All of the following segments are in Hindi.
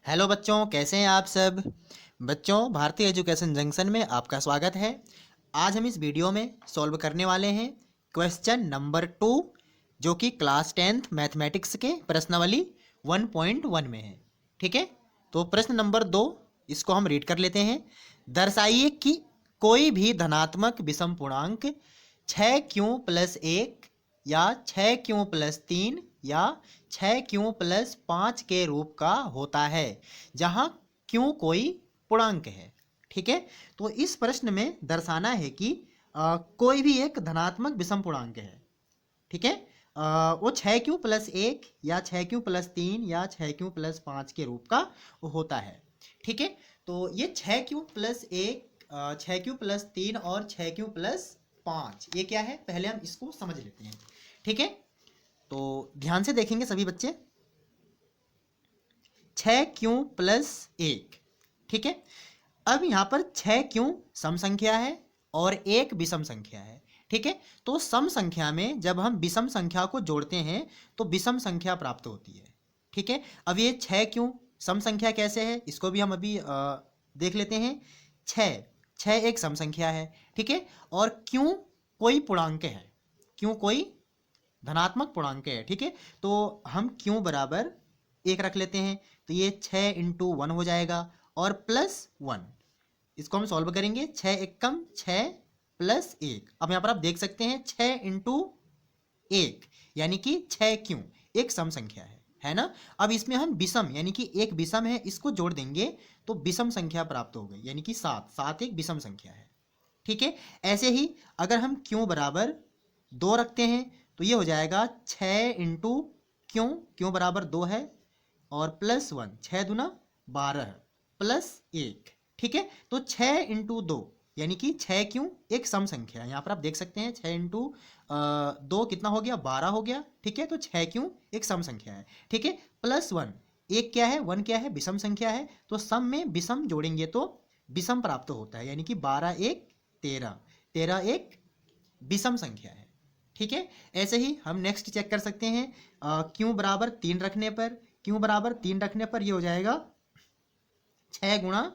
हेलो बच्चों, कैसे हैं आप सब। बच्चों, भारतीय एजुकेशन जंक्शन में आपका स्वागत है। आज हम इस वीडियो में सॉल्व करने वाले हैं क्वेश्चन नंबर 2, जो कि क्लास 10th मैथमेटिक्स के प्रश्नावली 1.1 में है। ठीक है, तो प्रश्न नंबर 2 इसको हम रीड कर लेते हैं। दर्शाइए कि कोई भी धनात्मक विषम पूर्णांक 6q+1 या 6q+3 या 6q+5 के रूप का होता है, जहाँ q कोई पूर्णांक है। ठीक है, तो इस प्रश्न में दर्शाना है कि कोई भी एक धनात्मक विषम पूर्णांक है। ठीक है, वो 6q+1 या 6q+3 या 6q+5 के रूप का होता है। ठीक है, तो ये 6q+1, 6q+3 और 6q+5 ये क्या है, पहले हम इसको समझ लेते हैं। ठीक है, तो ध्यान से देखेंगे सभी बच्चे। 6q+1, ठीक है। अब यहाँ पर 6q सम संख्या है और 1 विषम संख्या है। ठीक है, तो सम संख्या में जब हम विषम संख्या को जोड़ते हैं तो विषम संख्या प्राप्त होती है। ठीक है, अब ये 6q सम संख्या कैसे है, इसको भी हम अभी देख लेते हैं। 6 एक सम संख्या है। ठीक है, और q कोई पूर्णांक है, q कोई धनात्मक पूर्णांक है। ठीक है, तो हम q बराबर 1 रख लेते हैं, तो ये 6 × 1 हो जाएगा और +1। इसको हम सॉल्व करेंगे। 6 × 6 + 1। अब यहाँ पर आप देख सकते हैं 6 × 1 यानी कि 6q एक सम संख्या है ना। अब इसमें हम विषम यानी कि एक विषम है, इसको जोड़ देंगे तो विषम संख्या प्राप्त हो गई, यानी कि 7 एक विषम संख्या है। ठीक है, ऐसे ही अगर हम q बराबर 2 रखते हैं तो ये हो जाएगा 6 × q बराबर 2 है और +1, 6×2 = 12 +1। ठीक है, तो 6 × 2 यानी कि 6q एक सम संख्या है। यहाँ पर आप देख सकते हैं 6 × 2 कितना हो गया, 12 हो गया। ठीक है, तो 6q एक सम संख्या है। ठीक है, +1, एक क्या है, 1 क्या है, विषम संख्या है, तो सम में विषम जोड़ेंगे तो विषम प्राप्त होता है, यानी कि 12 1 13, 13 एक विषम संख्या है। ठीक है, ऐसे ही हम नेक्स्ट चेक कर सकते हैं। q बराबर 3 रखने पर, ये हो जाएगा 6 ×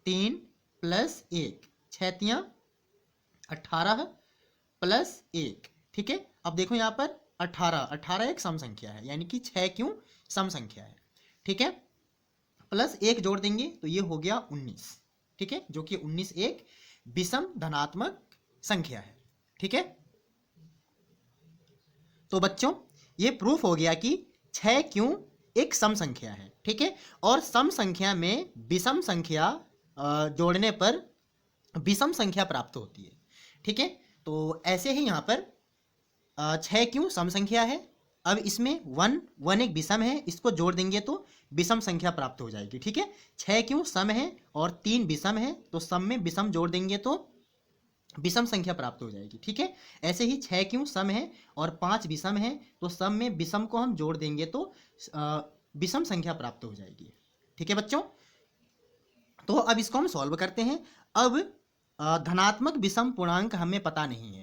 3 + 1, 6 × 3 = 18 +1। ठीक है, अब देखो यहाँ पर 18 एक सम संख्या है, यानी कि 6q सम संख्या है। ठीक है, +1 जोड़ देंगे तो ये हो गया 19। ठीक है, जो कि 19 एक विषम धनात्मक संख्या है। ठीक है, तो बच्चों ये प्रूफ हो गया कि 6q एक सम संख्या है। ठीक है, और सम संख्या में विषम संख्या जोड़ने पर विषम संख्या प्राप्त होती है। ठीक है, तो ऐसे ही यहाँ पर 6q सम संख्या है। अब इसमें 1 एक विषम है, इसको जोड़ देंगे तो विषम संख्या प्राप्त हो जाएगी। ठीक है, 6q सम है और 3 विषम है, तो सम में विषम जोड़ देंगे तो विषम संख्या प्राप्त हो जाएगी। ठीक है, ऐसे ही 6q सम है और 5 विषम है, तो सम में विषम को हम जोड़ देंगे तो विषम संख्या प्राप्त हो जाएगी। ठीक है बच्चों, तो अब इसको हम सॉल्व करते हैं। अब धनात्मक विषम पूर्णांक हमें पता नहीं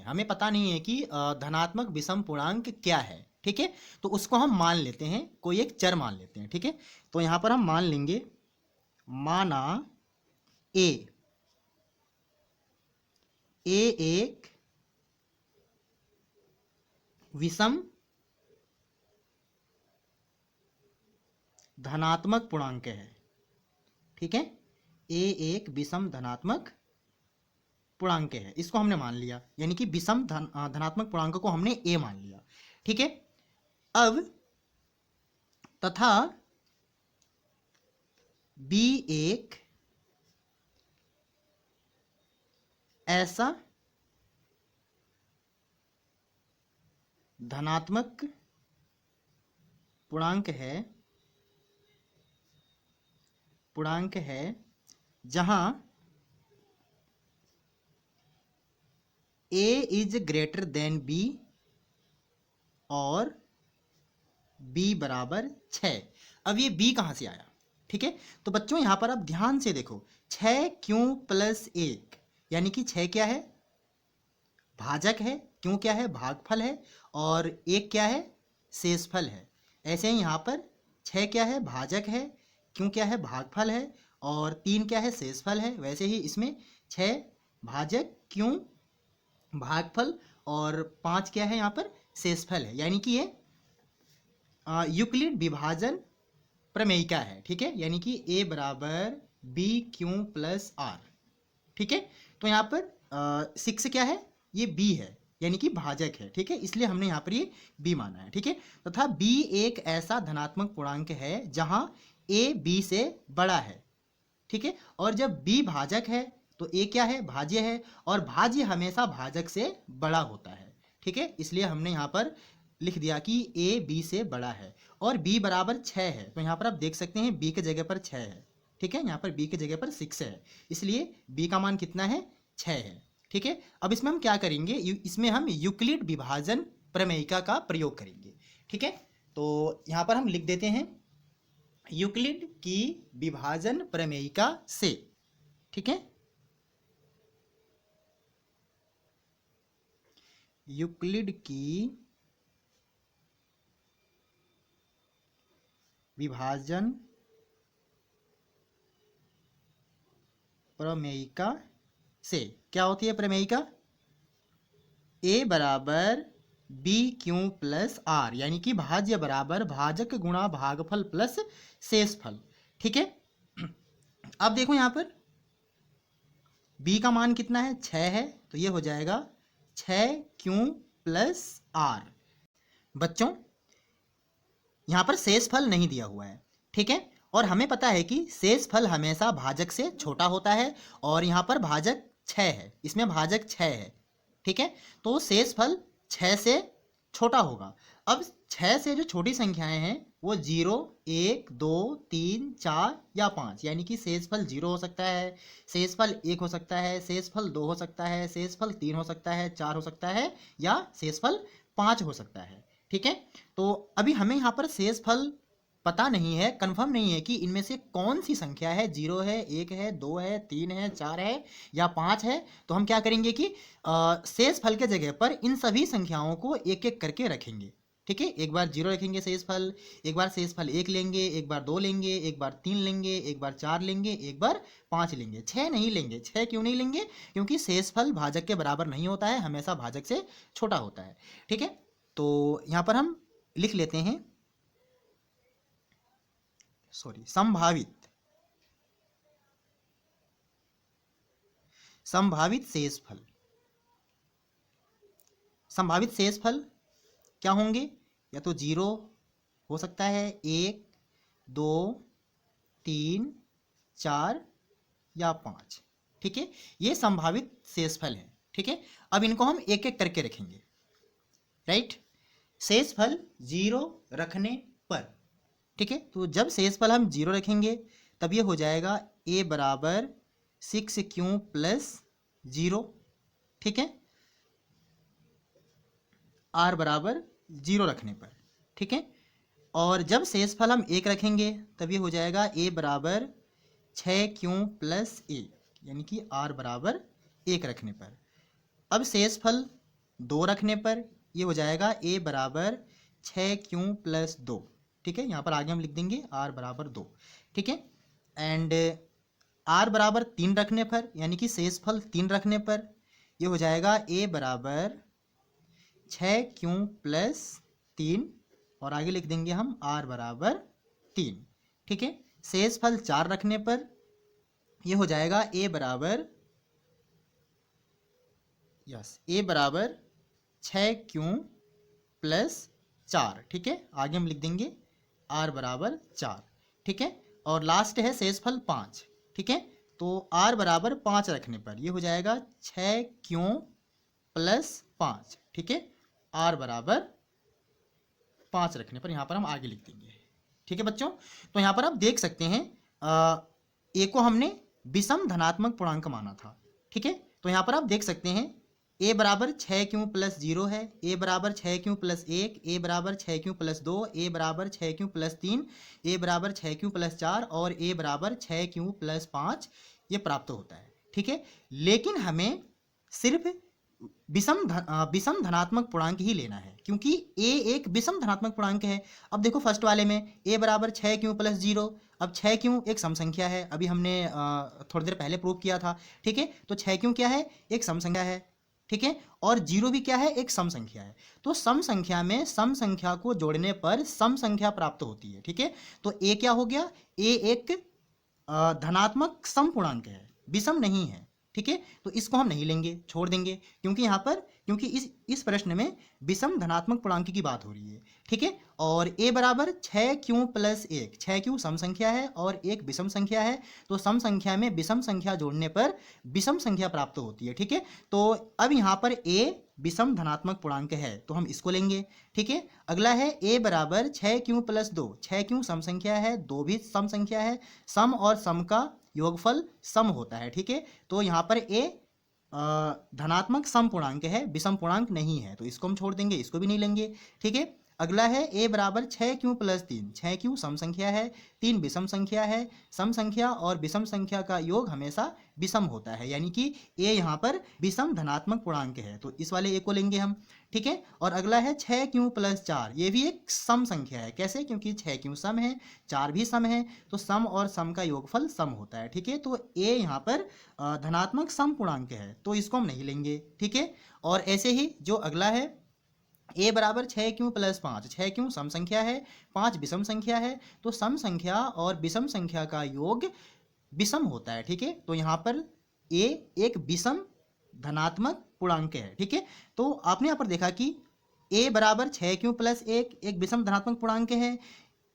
है, कि धनात्मक विषम पूर्णांक क्या है। ठीक है, तो उसको हम मान लेते हैं, कोई एक चर मान लेते हैं। ठीक है, तो यहाँ पर हम मान लेंगे, माना ए एक विषम धनात्मक पूर्णांक है। ठीक है, ए एक विषम धनात्मक पूर्णांक है, इसको हमने मान लिया, यानी कि विषम धनात्मक पूर्णांक को हमने ए मान लिया। ठीक है, अब तथा बी एक ऐसा धनात्मक पूर्णांक है जहां a is greater than b और b बराबर 6। अब ये b कहां से आया। ठीक है, तो बच्चों यहां पर आप ध्यान से देखो, 6q+1 यानी कि 6 क्या है, भाजक है, q क्या है, भागफल है, और 1 क्या है, शेषफल है। ऐसे ही यहाँ पर 6 क्या है, भाजक है, क्यों क्या है, भागफल है, और 3 क्या है, शेषफल है। वैसे ही इसमें 6 भाजक क्यों भागफल और 5 क्या है यहाँ पर शेषफल है, यानी कि ये यूक्लिड विभाजन प्रमेयिका है। ठीक है, यानी कि A बराबर बी क्यू प्लस आर। ठीक है, तो यहाँ पर 6 क्या है, ये B है, यानी कि भाजक है। ठीक है, इसलिए हमने यहाँ पर ये B माना है। ठीक है, तथा B एक ऐसा धनात्मक पूर्णांक है जहाँ A B से बड़ा है। ठीक है, और जब B भाजक है तो A क्या है, भाज्य है, और भाज्य हमेशा भाजक से बड़ा होता है। ठीक है, इसलिए हमने यहाँ पर लिख दिया कि A B से बड़ा है, और B बराबर 6 है। तो यहाँ पर आप देख सकते हैं B के जगह पर 6 है। ठीक है, यहाँ पर B के जगह पर 6 है, इसलिए B का मान कितना है, 6 है। ठीक है, अब इसमें हम क्या करेंगे, इसमें हम यूक्लिड विभाजन प्रमेयिका का प्रयोग करेंगे। ठीक है, तो यहाँ पर हम लिख देते हैं यूक्लिड की विभाजन प्रमेयिका से। ठीक है, यूक्लिड की विभाजन प्रमेयिका से क्या होती है प्रमेयिका, A बराबर बी क्यू प्लस आर, यानी कि भाज्य बराबर भाजक गुणा भागफल प्लस शेषफल। ठीक है, अब देखो यहाँ पर B का मान कितना है, 6 है, तो ये हो जाएगा 6 क्यू प्लस आर। बच्चों यहाँ पर शेषफल नहीं दिया हुआ है। ठीक है, और हमें पता है कि शेषफल हमेशा भाजक से छोटा होता है, और यहाँ पर भाजक 6 है, इसमें भाजक 6 है। ठीक है, तो शेषफल 6 से छोटा होगा। अब 6 से जो छोटी संख्याएं हैं वो 0, 1, 2, 3, 4 या 5, यानी कि शेषफल 0 हो सकता है, शेषफल 1 हो सकता है, शेषफल 2 हो सकता है, शेषफल 3 हो सकता है, 4 हो सकता है, या शेषफल 5 हो सकता है। ठीक है, तो अभी हमें यहाँ पर शेषफल पता नहीं है, कंफर्म नहीं है कि इनमें से कौन सी संख्या है, 0 है, 1 है, 2 है, 3 है, 4 है या 5 है। तो हम क्या करेंगे कि शेषफल के जगह पर इन सभी संख्याओं को एक एक करके रखेंगे। ठीक है, एक बार 0 रखेंगे शेषफल, एक बार शेषफल 1 लेंगे, एक बार 2 लेंगे, एक बार 3 लेंगे, एक बार 4 लेंगे, एक बार 5 लेंगे, 6 नहीं लेंगे। 6 क्यों नहीं लेंगे, क्योंकि शेषफल भाजक के बराबर नहीं होता है, हमेशा भाजक से छोटा होता है। ठीक है, तो यहाँ पर हम लिख लेते हैं संभावित शेषफल। संभावित शेषफल क्या होंगे, या तो 0 हो सकता है, 1, 2, 3, 4 या 5। ठीक है, ये संभावित शेषफल है। ठीक है, अब इनको हम एक एक करके रखेंगे। राइट, शेषफल 0 रखने पर, ठीक है, तो जब शेषफल हम 0 रखेंगे तब ये हो जाएगा A बराबर 6 क्यू प्लस 0। ठीक है, R बराबर 0 रखने पर। ठीक है, और जब शेषफल हम 1 रखेंगे तब ये हो जाएगा A बराबर 6 क्यू प्लस 1, यानी कि R बराबर 1 रखने पर। अब शेषफल 2 रखने पर ये हो जाएगा A बराबर 6 क्यू प्लस 2। ठीक है, यहाँ पर आगे हम लिख देंगे R बराबर 2। ठीक है, एंड R बराबर 3 रखने पर, यानी कि शेषफल 3 रखने पर ये हो जाएगा A बराबर 6 क्यू प्लस 3, और आगे लिख देंगे हम R बराबर 3। ठीक है, शेषफल 4 रखने पर ये हो जाएगा A बराबर A बराबर 6 क्यू प्लस 4। ठीक है, आगे हम लिख देंगे R बराबर 4। ठीक है, और लास्ट है शेषफल 5। ठीक है, तो R बराबर 5 रखने पर ये हो जाएगा 6 क्यू प्लस 5। ठीक है, R बराबर 5 रखने पर यहाँ पर हम आगे लिख देंगे। ठीक है बच्चों, तो यहाँ पर आप देख सकते हैं A को हमने विषम धनात्मक पूर्णांक माना था। ठीक है, तो यहाँ पर आप देख सकते हैं A बराबर 6 क्यू प्लस 0 है, A बराबर 6 क्यू प्लस 1, A बराबर 6 क्यू प्लस 2, A बराबर 6 क्यू प्लस 3, A बराबर 6 क्यू प्लस 4 और A बराबर 6 क्यू प्लस 5 ये प्राप्त होता है। ठीक है, लेकिन हमें सिर्फ विषम धनात्मक पूर्णांक ही लेना है, क्योंकि a एक विषम धनात्मक पूर्णांक है। अब देखो फर्स्ट वाले में a बराबर 6q प्लस 0। अब 6q एक सम संख्या है, अभी हमने थोड़ी देर पहले प्रूव किया था, ठीक है। तो 6q क्या है, एक सम संख्या है, ठीक है। और 0 भी क्या है, एक सम संख्या है। तो सम संख्या में सम संख्या को जोड़ने पर सम संख्या प्राप्त होती है, ठीक है। तो a क्या हो गया, a एक धनात्मक सम पूर्णांक है, विषम नहीं है, ठीक है। तो इसको हम नहीं लेंगे, छोड़ देंगे, क्योंकि यहाँ पर क्योंकि इस प्रश्न में विषम धनात्मक पूर्णांक की बात हो रही है, ठीक है। और a बराबर 6q प्लस 1, 6q सम संख्या है और एक विषम संख्या है। तो सम संख्या में विषम संख्या जोड़ने पर विषम संख्या प्राप्त होती है, ठीक है। तो अब यहाँ पर a विषम धनात्मक पूर्णांक है, तो हम इसको लेंगे, ठीक है। अगला है a बराबर 6q प्लस 2, 6q सम संख्या है, 2 भी सम संख्या है, सम और सम का योगफल सम होता है, ठीक है। तो यहाँ पर a धनात्मक सम पूर्णांक है, विषम पूर्णांक नहीं है, तो इसको हम छोड़ देंगे, इसको भी नहीं लेंगे, ठीक है। अगला है a बराबर 6q प्लस 3, 6q सम संख्या है, 3 विषम संख्या है, सम संख्या और विषम संख्या का योग हमेशा विषम होता है, यानी कि a यहाँ पर विषम धनात्मक पूर्णांक है, तो इस वाले a को लेंगे हम, ठीक है। और अगला है 6q प्लस 4, ये भी एक सम संख्या है, कैसे, क्योंकि 6q सम है, 4 भी सम है, तो सम और सम का योगफल सम होता है, ठीक है। तो a यहाँ पर धनात्मक सम पूर्णांक है, तो इसको हम नहीं लेंगे, ठीक है। और ऐसे ही जो अगला है a बराबर 6q प्लस 5, 6q सम संख्या है, 5 विषम संख्या है, तो सम संख्या और विषम संख्या का योग विषम होता है, ठीक है। तो यहाँ पर a एक विषम धनात्मक पूर्णांक है, ठीक है। तो आपने यहाँ पर देखा कि a बराबर 6q प्लस 1 एक विषम धनात्मक पूर्णांक है,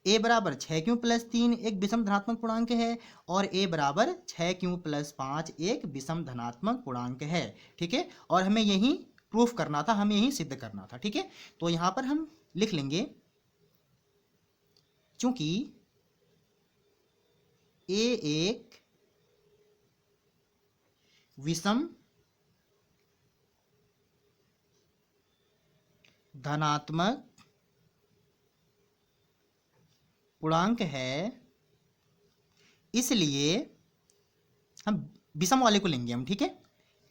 a बराबर 6q प्लस 3 एक विषम धनात्मक पूर्णांक है, और a बराबर 6q प्लस 5 एक विषम धनात्मक पूर्णांक है, ठीक है। और हमें यही प्रूफ करना था, हमें यही सिद्ध करना था, ठीक है। तो यहाँ पर हम लिख लेंगे, चूंकि a एक विषम धनात्मक पूर्णांक है, इसलिए हम विषम वाले को लेंगे हम, ठीक है।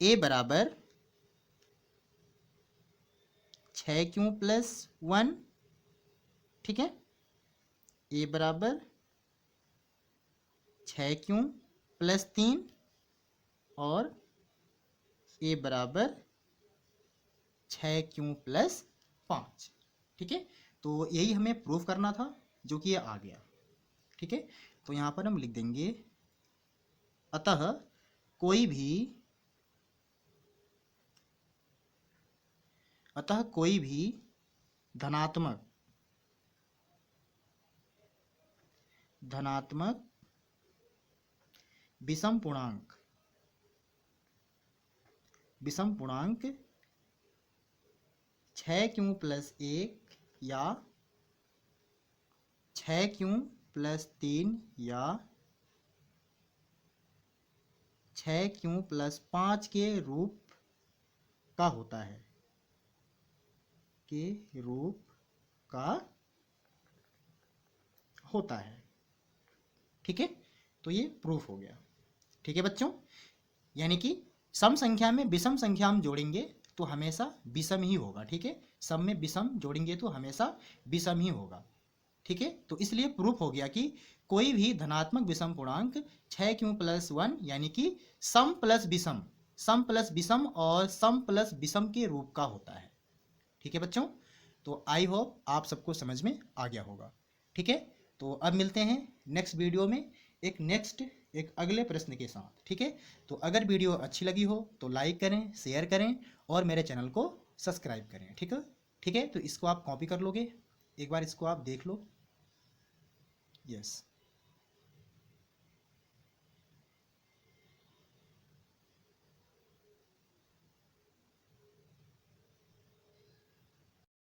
a बराबर 6q प्लस 1, ठीक है। a बराबर 6q प्लस 3 और a बराबर 6q प्लस 5, ठीक है। तो यही हमें प्रूफ करना था, जो कि ये आ गया, ठीक है। तो यहाँ पर हम लिख देंगे, अतः कोई भी धनात्मक विषम पूर्णांक 6q प्लस 1 या 6q प्लस 3 या 6q प्लस 5 के रूप का होता है, ठीक है। तो ये प्रूफ हो गया, ठीक है बच्चों। यानी कि सम संख्या में विषम संख्या हम जोड़ेंगे तो हमेशा विषम ही होगा, ठीक है। सम में विषम जोड़ेंगे तो हमेशा विषम ही होगा, ठीक है। तो इसलिए प्रूफ हो गया कि कोई भी धनात्मक विषम पूर्णांक 6q प्लस 1 यानी कि सम प्लस विषम और सम प्लस विषम के रूप का होता है, ठीक है बच्चों। तो आई होप आप सबको समझ में आ गया होगा, ठीक है। तो अब मिलते हैं नेक्स्ट वीडियो में एक अगले प्रश्न के साथ, ठीक है। तो अगर वीडियो अच्छी लगी हो तो लाइक करें, शेयर करें और मेरे चैनल को सब्सक्राइब करें, ठीक है। तो इसको आप कॉपी कर लोगे, एक बार इसको आप देख लो, यस।